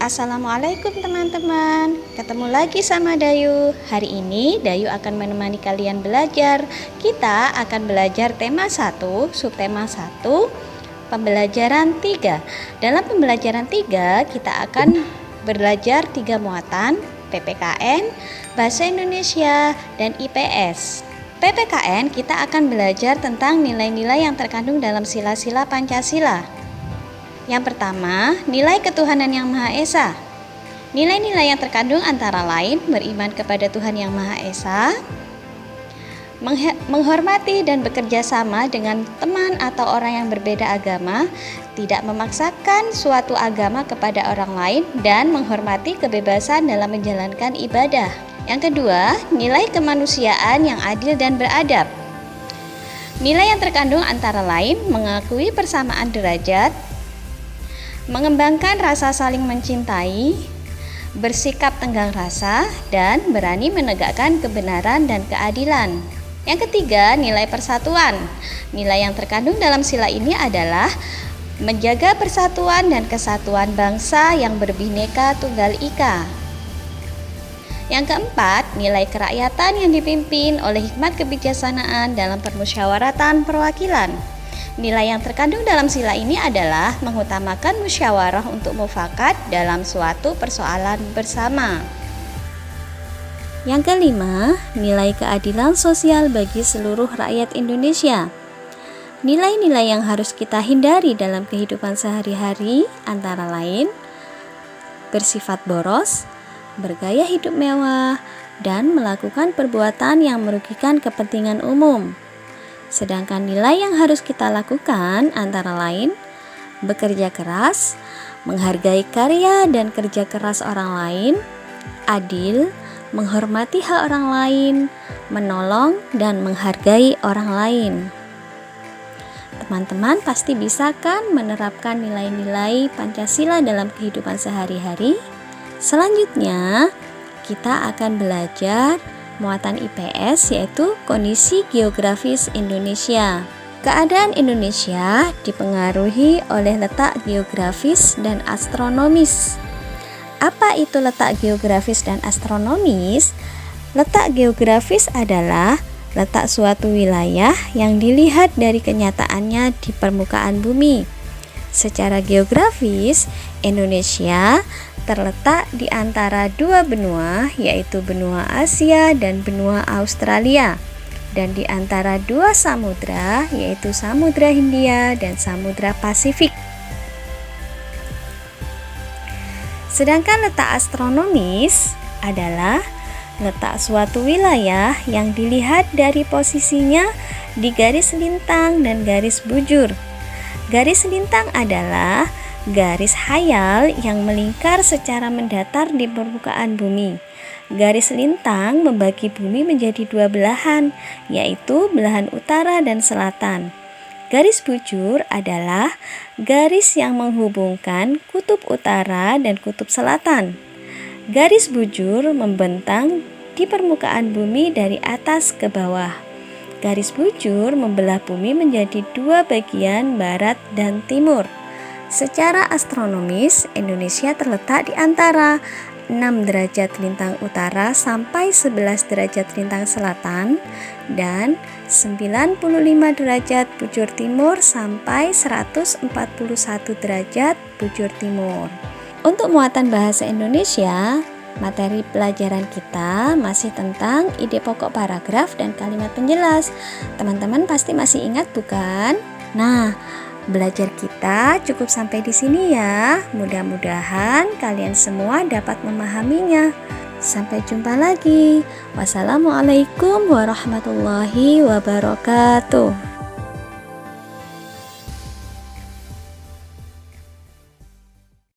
Assalamualaikum teman-teman. Ketemu lagi sama Dayu. Hari ini Dayu akan menemani kalian belajar. Kita akan belajar tema 1, subtema 1, pembelajaran 3. Dalam pembelajaran 3 kita akan belajar 3 muatan, PPKN, Bahasa Indonesia, dan IPS. PPKN kita akan belajar tentang nilai-nilai yang terkandung dalam sila-sila Pancasila. Yang pertama, nilai ketuhanan yang Maha Esa. Nilai-nilai yang terkandung antara lain beriman kepada Tuhan yang Maha Esa, menghormati dan bekerja sama dengan teman atau orang yang berbeda agama, tidak memaksakan suatu agama kepada orang lain, dan menghormati kebebasan dalam menjalankan ibadah. Yang kedua, nilai kemanusiaan yang adil dan beradab. Nilai yang terkandung antara lain mengakui persamaan derajat, mengembangkan rasa saling mencintai, bersikap tenggang rasa, dan berani menegakkan kebenaran dan keadilan. Yang ketiga, nilai persatuan. Nilai yang terkandung dalam sila ini adalah menjaga persatuan dan kesatuan bangsa yang berbineka tunggal ika. Yang keempat, nilai kerakyatan yang dipimpin oleh hikmat kebijaksanaan dalam permusyawaratan perwakilan. Nilai yang terkandung dalam sila ini adalah mengutamakan musyawarah untuk mufakat dalam suatu persoalan bersama. Yang kelima, nilai keadilan sosial bagi seluruh rakyat Indonesia. Nilai-nilai yang harus kita hindari dalam kehidupan sehari-hari antara lain bersifat boros, bergaya hidup mewah, dan melakukan perbuatan yang merugikan kepentingan umum. Sedangkan nilai yang harus kita lakukan antara lain bekerja keras, menghargai karya dan kerja keras orang lain, adil, menghormati hak orang lain, menolong dan menghargai orang lain. Teman-teman pasti bisa kan menerapkan nilai-nilai Pancasila dalam kehidupan sehari-hari? Selanjutnya, kita akan belajar muatan IPS, yaitu kondisi geografis Indonesia. Keadaan Indonesia dipengaruhi oleh letak geografis dan astronomis. Apa itu letak geografis dan astronomis? Letak geografis adalah letak suatu wilayah yang dilihat dari kenyataannya di permukaan bumi. Secara geografis, Indonesia terletak di antara dua benua, yaitu benua Asia dan benua Australia, dan di antara dua samudra, yaitu Samudra Hindia dan Samudra Pasifik. Sedangkan letak astronomis adalah letak suatu wilayah yang dilihat dari posisinya di garis lintang dan garis bujur. Garis lintang adalah garis hayal yang melingkar secara mendatar di permukaan bumi. Garis lintang membagi bumi menjadi dua belahan, yaitu belahan utara dan selatan. Garis bujur adalah garis yang menghubungkan kutub utara dan kutub selatan. Garis bujur membentang di permukaan bumi dari atas ke bawah. Garis bujur membelah bumi menjadi dua bagian, barat dan timur. Secara astronomis, Indonesia terletak di antara 6 derajat lintang utara sampai 11 derajat lintang selatan dan 95 derajat bujur timur sampai 141 derajat bujur timur. Untuk muatan bahasa Indonesia, materi pelajaran kita masih tentang ide pokok paragraf dan kalimat penjelas. Teman-teman pasti masih ingat bukan? Nah, belajar kita cukup sampai di sini ya. Mudah-mudahan kalian semua dapat memahaminya. Sampai jumpa lagi. Wassalamualaikum warahmatullahi wabarakatuh.